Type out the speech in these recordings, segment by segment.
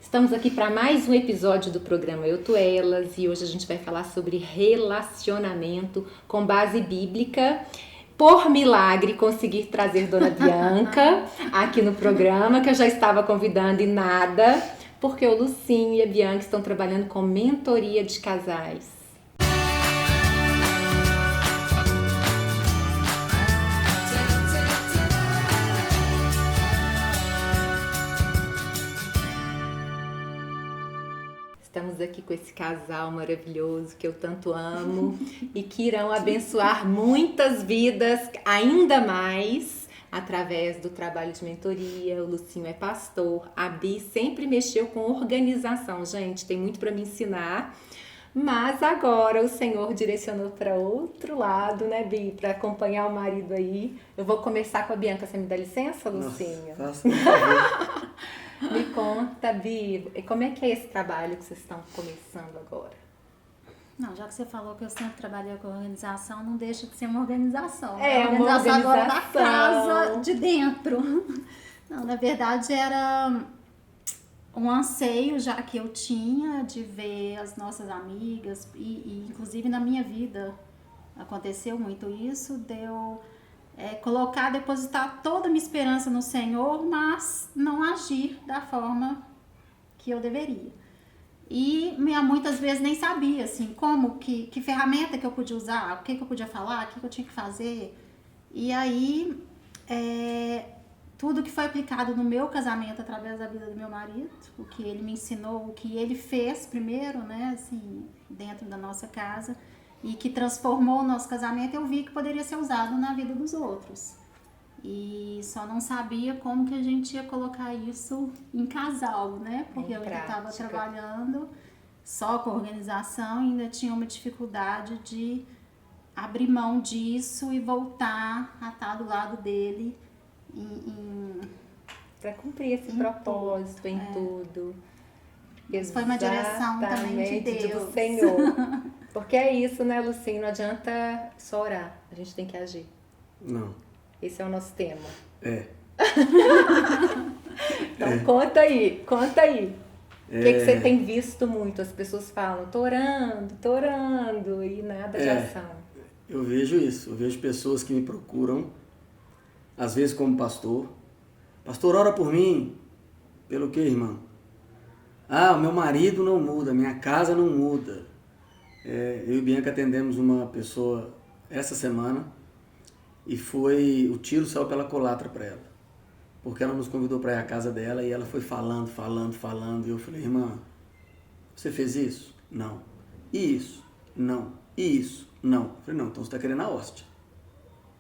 Estamos aqui para mais um episódio do programa Eu Tô Elas e hoje a gente vai falar sobre relacionamento com base bíblica. Por milagre, consegui trazer Dona Bianca aqui no programa, que eu já estava convidando e nada, porque o Lucinho e a Bianca estão trabalhando com mentoria de casais. Estamos aqui com esse casal maravilhoso que eu tanto amo e que irão abençoar muitas vidas ainda mais através do trabalho de mentoria. O Lucinho é pastor, a Bi sempre mexeu com organização, gente, tem muito para me ensinar. Mas agora o Senhor direcionou para outro lado, né, Bi? Para acompanhar o marido aí. Eu vou começar com a Bianca. Você me dá licença, Lucinho? Nossa, por favor. Me conta, Bi, como é que é esse trabalho que vocês estão começando agora? Não, já que você falou que eu sempre trabalhei com organização, não deixa de ser uma organização. É, uma organização agora da casa de dentro. Não, na verdade era um anseio já que eu tinha de ver as nossas amigas e inclusive na minha vida aconteceu muito isso, depositar toda a minha esperança no Senhor, mas não agir da forma que eu deveria. E muitas vezes nem sabia, assim, que ferramenta que eu podia usar, o que eu podia falar, o que eu tinha que fazer. E aí, tudo que foi aplicado no meu casamento através da vida do meu marido, o que ele me ensinou, o que ele fez primeiro, né, assim, dentro da nossa casa, e que transformou o nosso casamento, eu vi que poderia ser usado na vida dos outros. E só não sabia como que a gente ia colocar isso em casal, né? Porque eu ainda estava trabalhando só com organização e ainda tinha uma dificuldade de abrir mão disso e voltar a estar do lado dele para cumprir esse propósito em tudo. Isso foi uma direção também de Deus. Do Senhor. Porque é isso, né, Lucinho? Não adianta só orar, a gente tem que agir. Não. Esse é o nosso tema. É. Então conta aí. O que você tem visto muito? As pessoas falam, tô orando, e nada de ação. Eu vejo isso. Eu vejo pessoas que me procuram, às vezes como pastor. Pastor, ora por mim. Pelo quê, irmão? Ah, o meu marido não muda, minha casa não muda. Eu e Bianca atendemos uma pessoa essa semana e o tiro saiu pela culatra para ela. Porque ela nos convidou para ir à casa dela e ela foi falando. E eu falei, irmã, você fez isso? Não. E isso? Não. E isso? Não. Eu falei, não, então você está querendo a hóstia.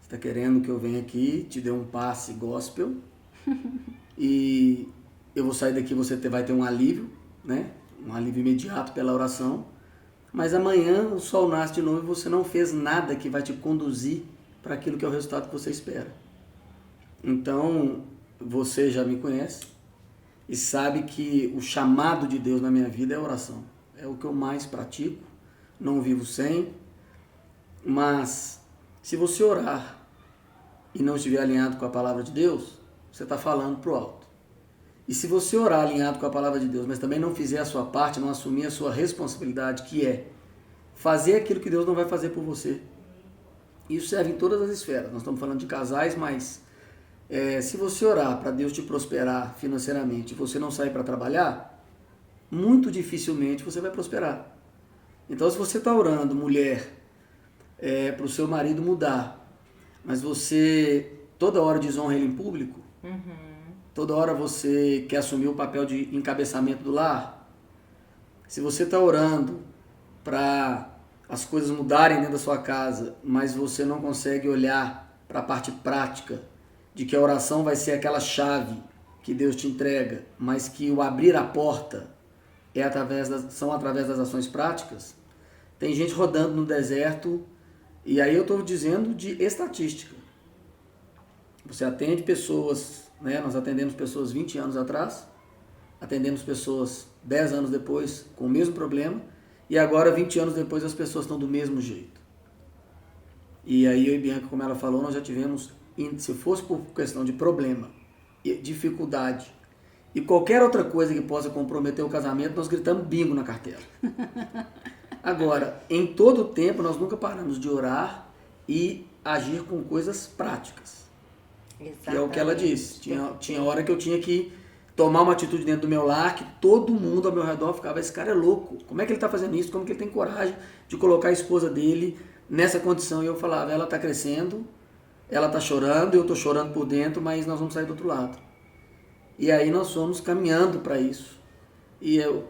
Você está querendo que eu venha aqui, te dê um passe gospel e eu vou sair daqui, você vai ter um alívio, né? Um alívio imediato pela oração. Mas amanhã o sol nasce de novo e você não fez nada que vai te conduzir para aquilo que é o resultado que você espera. Então, você já me conhece e sabe que o chamado de Deus na minha vida é a oração. É o que eu mais pratico, não vivo sem. Mas, se você orar e não estiver alinhado com a palavra de Deus, você está falando para o alto. E se você orar alinhado com a palavra de Deus, mas também não fizer a sua parte, não assumir a sua responsabilidade, que é fazer aquilo que Deus não vai fazer por você. Isso serve em todas as esferas. Nós estamos falando de casais, mas se você orar para Deus te prosperar financeiramente e você não sair para trabalhar, muito dificilmente você vai prosperar. Então, se você está orando, mulher, para o seu marido mudar, mas você toda hora desonra ele em público, toda hora você quer assumir o papel de encabeçamento do lar, se você está orando para as coisas mudarem dentro da sua casa, mas você não consegue olhar para a parte prática de que a oração vai ser aquela chave que Deus te entrega, mas que o abrir a porta são através das ações práticas. Tem gente rodando no deserto, e aí eu estou dizendo de estatística. Você atende pessoas, né? Nós atendemos pessoas 20 anos atrás, atendemos pessoas 10 anos depois com o mesmo problema, e agora 20 anos depois as pessoas estão do mesmo jeito. E aí eu e Bianca, como ela falou, nós já tivemos, se fosse por questão de problema, dificuldade E qualquer outra coisa que possa comprometer o casamento, nós gritamos bingo na cartela. Agora, em todo o tempo, nós nunca paramos de orar e agir com coisas práticas. Exatamente. Que é o que ela disse. Tinha hora que eu tinha que tomar uma atitude dentro do meu lar, que todo mundo ao meu redor ficava, esse cara é louco. Como é que ele está fazendo isso? Como que ele tem coragem de colocar a esposa dele nessa condição? E eu falava, ela está crescendo, ela está chorando, eu estou chorando por dentro, mas nós vamos sair do outro lado. E aí nós fomos caminhando para isso. E eu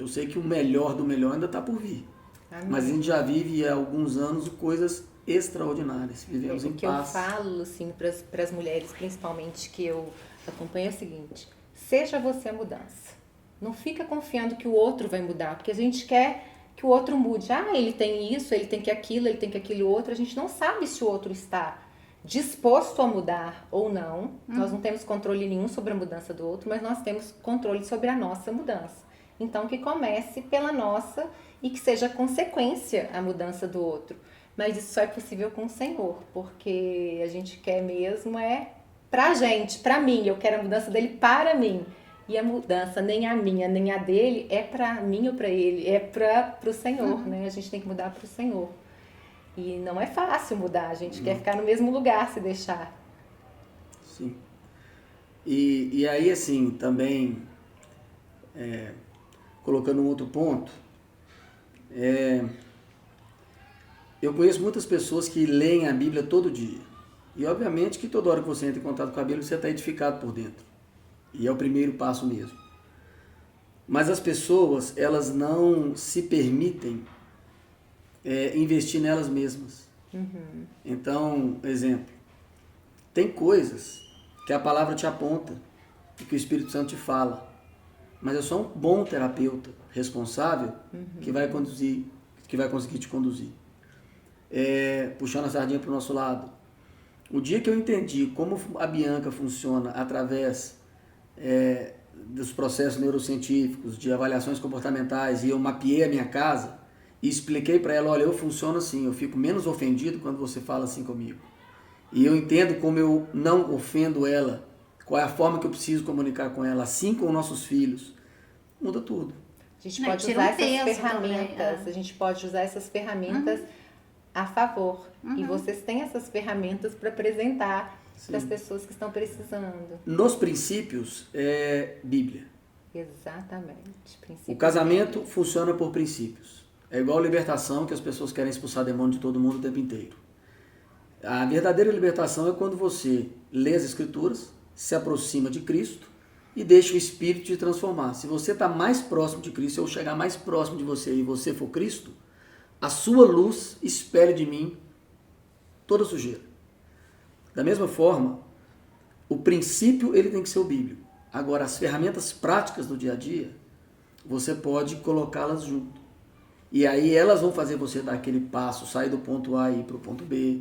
sei que o melhor do melhor ainda está por vir. Amém. Mas a gente já vive há alguns anos coisas extraordinárias. Vivemos em paz. O que eu falo assim, para as mulheres, principalmente, que eu acompanho, é o seguinte: seja você a mudança. Não fica confiando que o outro vai mudar, porque a gente quer que o outro mude. Ah, ele tem isso, ele tem que aquilo, ele tem que aquele outro. A gente não sabe se o outro está disposto a mudar ou não. Nós não temos controle nenhum sobre a mudança do outro, mas nós temos controle sobre a nossa mudança. Então, que comece pela nossa e que seja consequência a mudança do outro. Mas isso só é possível com o Senhor, porque a gente quer mesmo pra gente, pra mim. Eu quero a mudança dele para mim. E a mudança, nem a minha, nem a dele, é pra mim ou pra ele, é pro Senhor, né? A gente tem que mudar pro Senhor. E não é fácil mudar, a gente quer ficar no mesmo lugar se deixar. Sim. E aí, assim, também, colocando um outro ponto, eu conheço muitas pessoas que leem a Bíblia todo dia. E obviamente que toda hora que você entra em contato com a Bíblia, você está edificado por dentro. E é o primeiro passo mesmo. Mas as pessoas, elas não se permitem investir nelas mesmas. Então, exemplo, tem coisas que a palavra te aponta e que o Espírito Santo te fala. Mas é só um bom terapeuta responsável que vai conseguir te conduzir. Puxando a sardinha para o nosso lado. O dia que eu entendi como a Bianca funciona através dos processos neurocientíficos, de avaliações comportamentais, e eu mapeei a minha casa e expliquei para ela, olha, eu funciono assim, eu fico menos ofendido quando você fala assim comigo. E eu entendo como eu não ofendo ela, qual é a forma que eu preciso comunicar com ela, assim com nossos filhos. Muda tudo. A gente pode usar essas ferramentas, a gente pode usar essas ferramentas a favor. E vocês têm essas ferramentas para apresentar para as pessoas que estão precisando. Nos princípios, Bíblia. Exatamente. O casamento funciona por princípios. É igual a libertação, que as pessoas querem expulsar demônio de todo mundo o tempo inteiro. A verdadeira libertação é quando você lê as Escrituras, se aproxima de Cristo e deixa o Espírito te transformar. Se você está mais próximo de Cristo, se eu chegar mais próximo de você e você for Cristo, a sua luz espere de mim toda sujeira. Da mesma forma, o princípio ele tem que ser o bíblico. Agora, as ferramentas práticas do dia a dia, você pode colocá-las junto. E aí elas vão fazer você dar aquele passo, sair do ponto A e ir para o ponto B,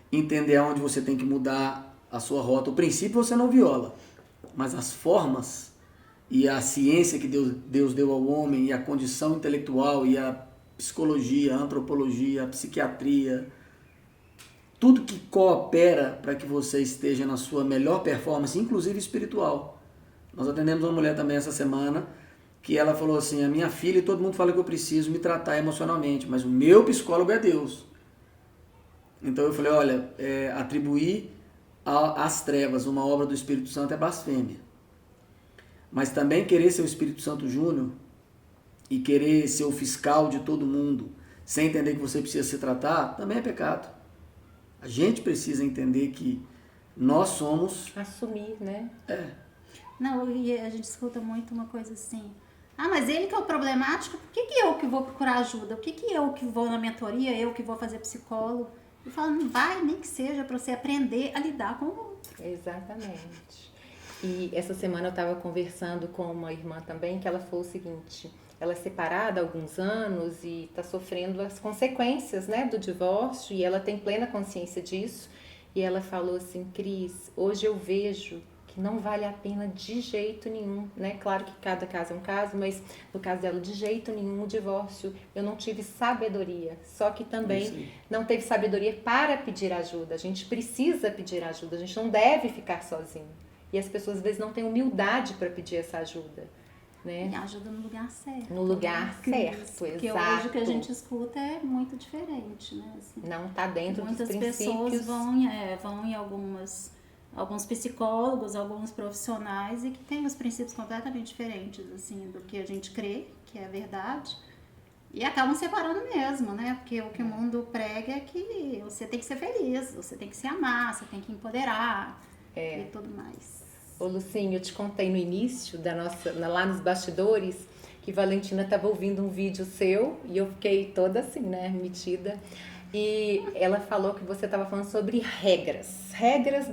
entender aonde você tem que mudar a sua rota. O princípio você não viola, mas as formas e a ciência que Deus deu ao homem, e a condição intelectual, e a psicologia, a antropologia, a psiquiatria, tudo que coopera para que você esteja na sua melhor performance, inclusive espiritual. Nós atendemos uma mulher também essa semana, que ela falou assim, a minha filha, e todo mundo fala que eu preciso me tratar emocionalmente, mas o meu psicólogo é Deus. Então eu falei, olha, atribuir às trevas uma obra do Espírito Santo é blasfêmia. Mas também querer ser o Espírito Santo Júnior e querer ser o fiscal de todo mundo, sem entender que você precisa se tratar, também é pecado. A gente precisa entender que nós somos... Assumir, né? Não, e a gente escuta muito uma coisa assim, mas ele que é o problemático, por que eu que vou procurar ajuda? Por que eu que vou na mentoria, eu que vou fazer psicólogo? E fala, não vai, nem que seja para você aprender a lidar com o outro. Exatamente. E essa semana eu estava conversando com uma irmã também, que ela falou o seguinte, ela é separada há alguns anos e está sofrendo as consequências, né, do divórcio, e ela tem plena consciência disso. E ela falou assim, Cris, hoje eu vejo que não vale a pena de jeito nenhum, né? Claro que cada caso é um caso, mas no caso dela, de jeito nenhum, o divórcio, eu não tive sabedoria, só que também não teve sabedoria para pedir ajuda. A gente precisa pedir ajuda, a gente não deve ficar sozinho. E as pessoas às vezes não têm humildade para pedir essa ajuda, né? E ajuda no lugar certo. No lugar certo, porque exato. hoje o que a gente escuta é muito diferente, né? Assim, Não está dentro dos muitas princípios. pessoas vão em alguns psicólogos, alguns profissionais e que têm os princípios completamente diferentes, assim, do que a gente crê, que é a verdade. E acabam separando mesmo, né? Porque o que o mundo prega é que você tem que ser feliz, você tem que se amar, você tem que empoderar e tudo mais. Ô Lucinho, eu te contei no início lá nos bastidores, que Valentina estava ouvindo um vídeo seu e eu fiquei toda assim, né, metida. E ela falou que você estava falando sobre regras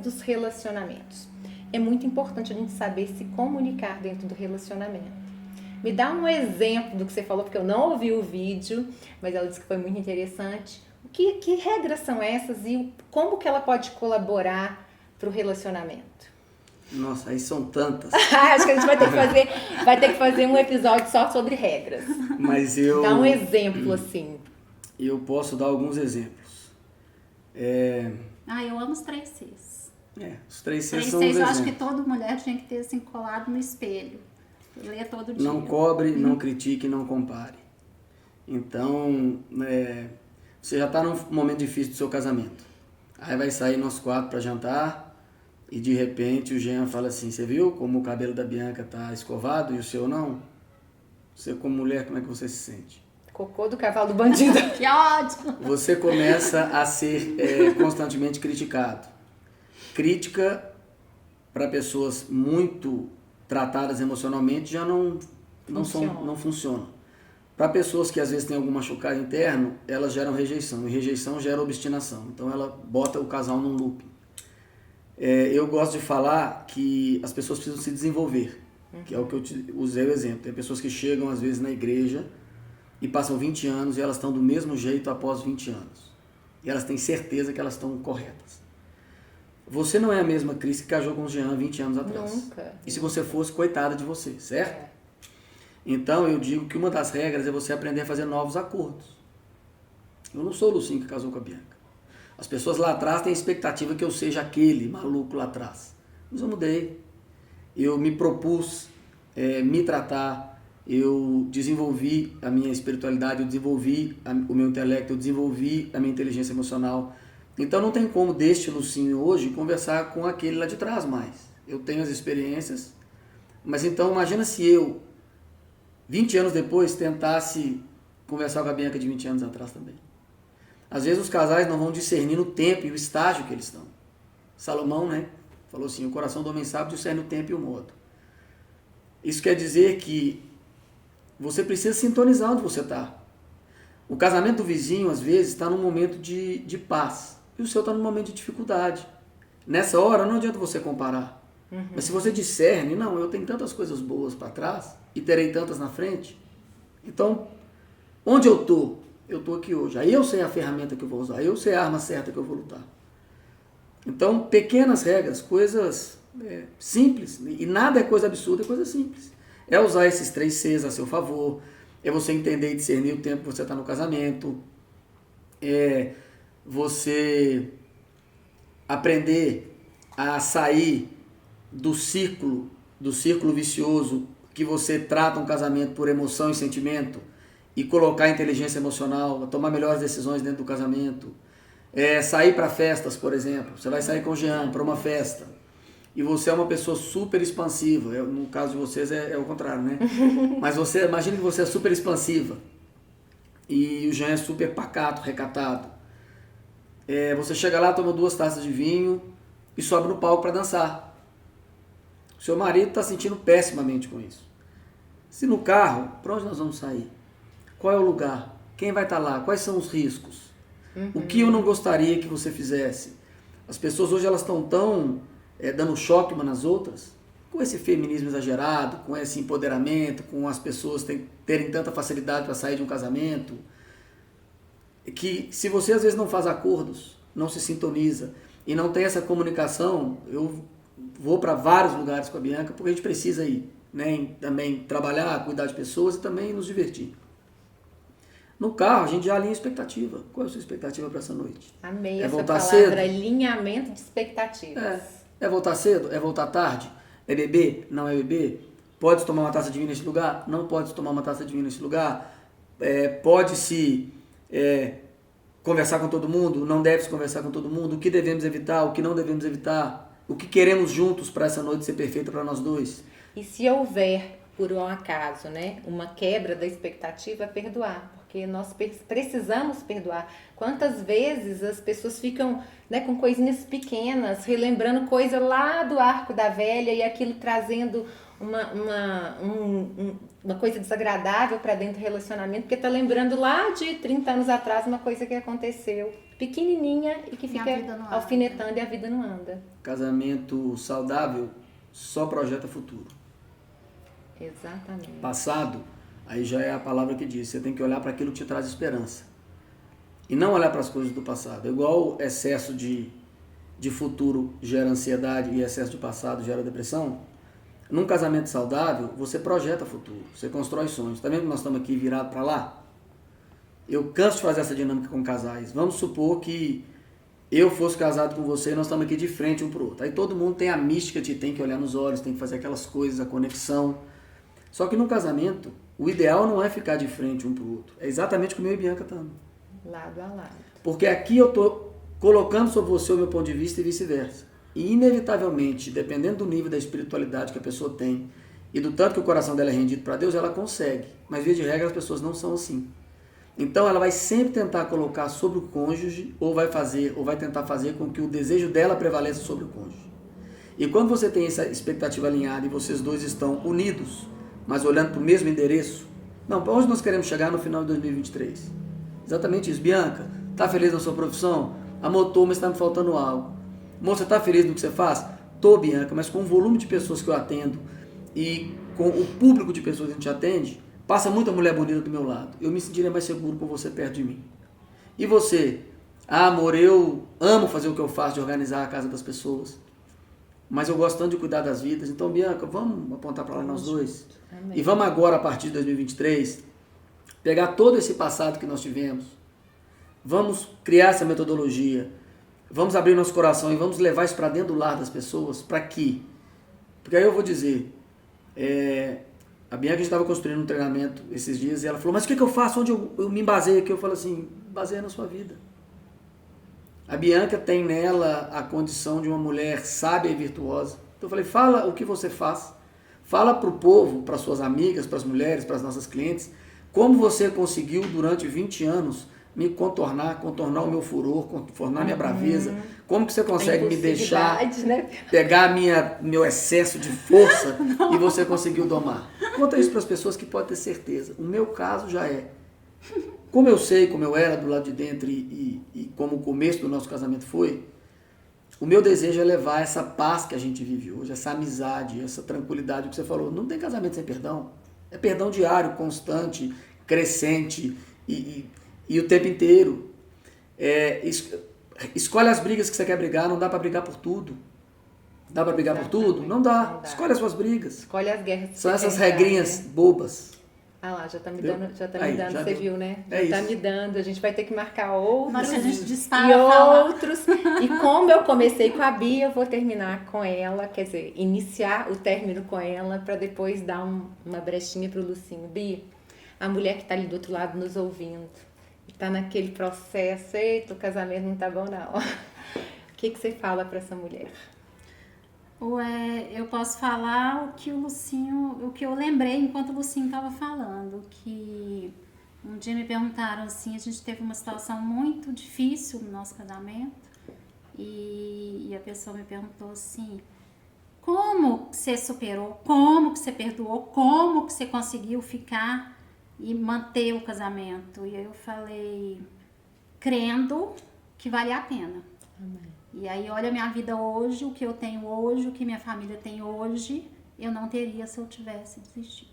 dos relacionamentos. É muito importante a gente saber se comunicar dentro do relacionamento. Me dá um exemplo do que você falou, porque eu não ouvi o vídeo, mas ela disse que foi muito interessante. Que regras são essas e como que ela pode colaborar para o relacionamento? Nossa, aí são tantas. Acho que a gente vai ter que fazer um episódio só sobre regras. Mas Dá um exemplo, assim. Eu posso dar alguns exemplos. Eu amo os 3 Cs. Os 3 Cs 3 são os Cs eu exemplos. acho que toda mulher tinha que ter assim colado no espelho. Ler todo dia. Não cobre, não critique, não compare. Então, você já está num momento difícil do seu casamento. Aí vai sair nós 4 para jantar e de repente o Jean fala assim, você viu como o cabelo da Bianca tá escovado e o seu não? Você como mulher, como é que você se sente? Cocô do cavalo do bandido. Que ódio! Você começa a ser constantemente criticado. Crítica para pessoas muito tratadas emocionalmente já não funcionam. Para pessoas que às vezes têm algum machucado interno, elas geram rejeição, e rejeição gera obstinação. Então ela bota o casal num looping. Eu gosto de falar que as pessoas precisam se desenvolver, que é o que eu usei o exemplo. Tem pessoas que chegam às vezes na igreja e passam 20 anos e elas estão do mesmo jeito após 20 anos. E elas têm certeza que elas estão corretas. Você não é a mesma Cris que casou com o Jean 20 anos atrás. Nunca. E se você fosse, coitada de você, certo? Então eu digo que uma das regras é você aprender a fazer novos acordos. Eu não sou o Lucinho que casou com a Bianca. As pessoas lá atrás têm a expectativa que eu seja aquele maluco lá atrás. Mas eu mudei. Eu me propus me tratar, eu desenvolvi a minha espiritualidade, eu desenvolvi o meu intelecto, eu desenvolvi a minha inteligência emocional. Então não tem como deste Lucinho hoje conversar com aquele lá de trás mais. Eu tenho as experiências, mas então imagina se eu, 20 anos depois, tentasse conversar com a Bianca de 20 anos atrás também. Às vezes os casais não vão discernir no tempo e o estágio que eles estão. Salomão, né, falou assim, o coração do homem sábio discerne o tempo e o modo. Isso quer dizer que você precisa sintonizar onde você está. O casamento do vizinho, às vezes, está num momento de paz. E o seu está num momento de dificuldade. Nessa hora, não adianta você comparar. Mas se você discerne, não, eu tenho tantas coisas boas para trás e terei tantas na frente. Então, onde eu estou? Eu estou aqui hoje. Aí eu sei a ferramenta que eu vou usar. Aí eu sei a arma certa que eu vou lutar. Então, pequenas regras, coisas simples. E nada é coisa absurda, é coisa simples. É usar esses 3 Cs a seu favor. É você entender e discernir o tempo que você está no casamento. É você aprender a sair do círculo vicioso que você trata um casamento por emoção e sentimento e colocar a inteligência emocional, tomar melhores decisões dentro do casamento. Sair para festas, por exemplo. Você vai sair com o Jean para uma festa e você é uma pessoa super expansiva. No caso de vocês é o contrário, né? Mas você imagina que você é super expansiva e o Jean é super pacato, recatado. Você chega lá, toma 2 taças de vinho e sobe no palco para dançar. O seu marido está sentindo pessimamente com isso. Se no carro, para onde nós vamos sair? Qual é o lugar? Quem vai estar lá? Quais são os riscos? O que eu não gostaria que você fizesse? As pessoas hoje elas estão tão dando choque umas nas outras, com esse feminismo exagerado, com esse empoderamento, com as pessoas terem tanta facilidade para sair de um casamento, que se você às vezes não faz acordos, não se sintoniza e não tem essa comunicação, eu vou para vários lugares com a Bianca, porque a gente precisa ir, né, também trabalhar, cuidar de pessoas e também nos divertir. No carro, a gente já alinha a expectativa. Qual é a sua expectativa para essa noite? Amei É essa voltar palavra, cedo? alinhamento de expectativas. É voltar cedo? É voltar tarde? É beber? Não é beber? Pode-se tomar uma taça de vinho nesse lugar? Não pode-se tomar uma taça de vinho nesse lugar? Pode-se conversar com todo mundo? Não deve-se conversar com todo mundo? O que devemos evitar? O que não devemos evitar? O que queremos juntos para essa noite ser perfeita para nós dois? E se houver, por um acaso, né, uma quebra da expectativa, perdoar. Porque nós precisamos perdoar. Quantas vezes as pessoas ficam, né, com coisinhas pequenas, relembrando coisa lá do arco da velha e aquilo trazendo uma coisa desagradável para dentro do relacionamento, porque tá lembrando lá de 30 anos atrás uma coisa que aconteceu pequenininha e que fica alfinetando e a vida não anda. Casamento saudável só projeta futuro. Exatamente. Passado, aí já é a palavra que diz, você tem que olhar para aquilo que te traz esperança. E não olhar para as coisas do passado. É igual excesso de futuro gera ansiedade e excesso de passado gera depressão. Num casamento saudável, você projeta futuro, você constrói sonhos. Tá vendo que nós estamos aqui virados para lá? Eu canso de fazer essa dinâmica com casais. Vamos supor que eu fosse casado com você e nós estamos aqui de frente um para o outro. Aí todo mundo tem a mística de tem que olhar nos olhos, tem que fazer aquelas coisas, a conexão. Só que no casamento, o ideal não é ficar de frente um para o outro. É exatamente como eu e Bianca estamos. Lado a lado. Porque aqui eu estou colocando sobre você o meu ponto de vista e vice-versa. E inevitavelmente, dependendo do nível da espiritualidade que a pessoa tem e do tanto que o coração dela é rendido para Deus, ela consegue. Mas, via de regra, as pessoas não são assim. Então, ela vai sempre tentar colocar sobre o cônjuge ou vai tentar fazer com que o desejo dela prevaleça sobre o cônjuge. E quando você tem essa expectativa alinhada e vocês dois estão unidos, mas olhando para o mesmo endereço, não, para onde nós queremos chegar no final de 2023? Exatamente isso. Bianca, tá feliz na sua profissão? Amor, tô, mas está me faltando algo. Moça, tá feliz no que você faz? Tô, Bianca, mas com o volume de pessoas que eu atendo e com o público de pessoas que a gente atende, passa muita mulher bonita do meu lado. Eu me sentiria mais seguro por você perto de mim. E você? Ah, amor, eu amo fazer o que eu faço, de organizar a casa das pessoas. Mas eu gosto tanto de cuidar das vidas. Então, Bianca, vamos apontar para lá nós dois. Amém. E vamos agora, a partir de 2023, pegar todo esse passado que nós tivemos. Vamos criar essa metodologia. Vamos abrir nosso coração e vamos levar isso para dentro do lar das pessoas. Para quê? Porque aí eu vou dizer, a Bianca estava construindo um treinamento esses dias e ela falou, mas o que eu faço? Onde eu me baseio aqui? Eu falo assim, baseia na sua vida. A Bianca tem nela a condição de uma mulher sábia e virtuosa. Então eu falei, fala o que você faz. Fala para o povo, para suas amigas, para as mulheres, para as nossas clientes, como você conseguiu durante 20 anos me contornar o meu furor, contornar a minha braveza. Como que você consegue me deixar, né? Pegar meu excesso de força e você conseguiu domar. Conta isso para as pessoas que podem ter certeza. O meu caso já é. Como eu sei como eu era do lado de dentro e como o começo do nosso casamento foi, o meu desejo é levar essa paz que a gente vive hoje, essa amizade, essa tranquilidade que você falou. Não tem casamento sem perdão. É perdão diário, constante, crescente e o tempo inteiro. Escolhe as brigas que você quer brigar, não dá para brigar por tudo. Dá para brigar por tudo? Não dá. Escolhe as suas brigas. Escolhe as guerras que são essas regrinhas bobas. Ah lá, já tá me dando, você deu. Viu, né? É já tá isso. me dando, a gente vai ter que marcar outros. Mas a gente e outros. E como eu comecei com a Bia, eu vou terminar com ela, quer dizer, iniciar o término com ela, para depois dar uma brechinha pro Lucinho. Bia, a mulher que tá ali do outro lado nos ouvindo, tá naquele processo, eita, o casamento não tá bom não. O que você fala para essa mulher? Eu posso falar o que eu lembrei enquanto o Lucinho estava falando, que um dia me perguntaram assim, a gente teve uma situação muito difícil no nosso casamento e a pessoa me perguntou assim, como que você superou, como que você perdoou, como que você conseguiu ficar e manter o casamento? E aí eu falei, crendo que vale a pena. Amém. E aí, olha a minha vida hoje, o que eu tenho hoje, o que minha família tem hoje, eu não teria se eu tivesse desistido.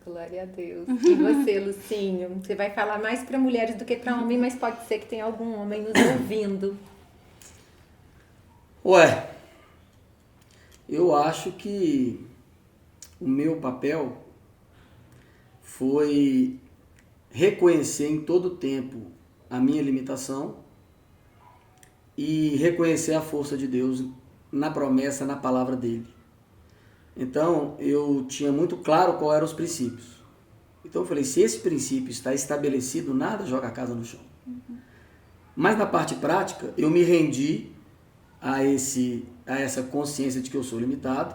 Glória a Deus. E você, Lucinho? Você vai falar mais para mulheres do que para homem, mas pode ser que tenha algum homem nos ouvindo. Eu acho que o meu papel foi reconhecer em todo o tempo a minha limitação e reconhecer a força de Deus na promessa, na palavra dele. Então, eu tinha muito claro qual eram os princípios. Então, eu falei, se esse princípio está estabelecido, nada joga a casa no chão. Mas na parte prática, eu me rendi a essa consciência de que eu sou limitado,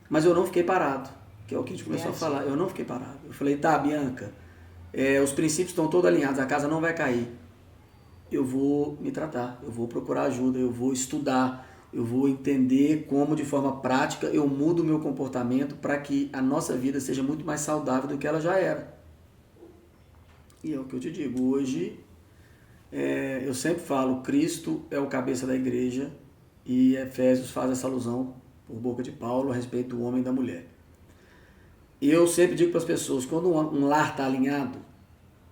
mas eu não fiquei parado, que é o que a gente começou a falar. Eu não fiquei parado. Eu falei, tá, Bianca, os princípios estão todos alinhados, a casa não vai cair. Eu vou me tratar, eu vou procurar ajuda, eu vou estudar, eu vou entender como de forma prática eu mudo o meu comportamento para que a nossa vida seja muito mais saudável do que ela já era. E é o que eu te digo, hoje eu sempre falo, Cristo é o cabeça da igreja e Efésios faz essa alusão por boca de Paulo a respeito do homem e da mulher. E eu sempre digo para as pessoas, quando um lar está alinhado,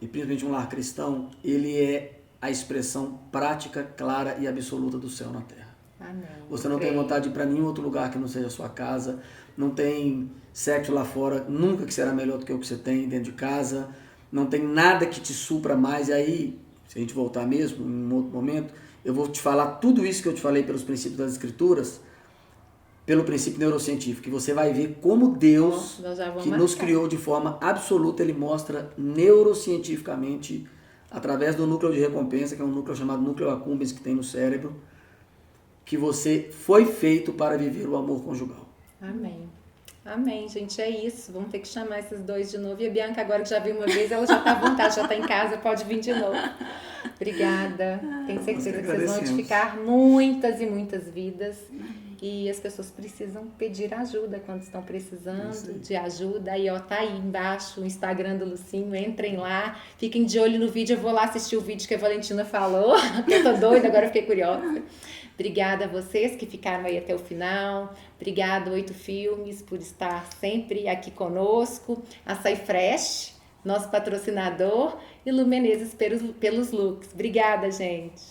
e principalmente um lar cristão, ele é a expressão prática, clara e absoluta do céu na terra. Amém. Você não tem vontade de ir para nenhum outro lugar que não seja a sua casa, não tem sexo lá fora, nunca que será melhor do que o que você tem dentro de casa, não tem nada que te supra mais. E aí, se a gente voltar mesmo, em um outro momento, eu vou te falar tudo isso que eu te falei pelos princípios das Escrituras, pelo princípio neurocientífico, que você vai ver como Deus, que nos criou de forma absoluta, ele mostra neurocientificamente, através do núcleo de recompensa, que é um núcleo chamado núcleo accumbens que tem no cérebro, que você foi feito para viver o amor conjugal. Amém. Amém, gente, é isso. Vamos ter que chamar esses dois de novo. E a Bianca, agora que já viu uma vez, ela já está à vontade, já está em casa, pode vir de novo. Obrigada. Tenho certeza que vocês vão edificar muitas e muitas vidas. E as pessoas precisam pedir ajuda quando estão precisando de ajuda. Aí, ó, tá aí embaixo o Instagram do Lucinho, entrem lá, fiquem de olho no vídeo. Eu vou lá assistir o vídeo que a Valentina falou, porque eu tô doida, agora eu fiquei curiosa. Obrigada a vocês que ficaram aí até o final. Obrigada, 8 Filmes, por estar sempre aqui conosco. Açaí Fresh, nosso patrocinador. E Lu Menezes pelos looks. Obrigada, gente.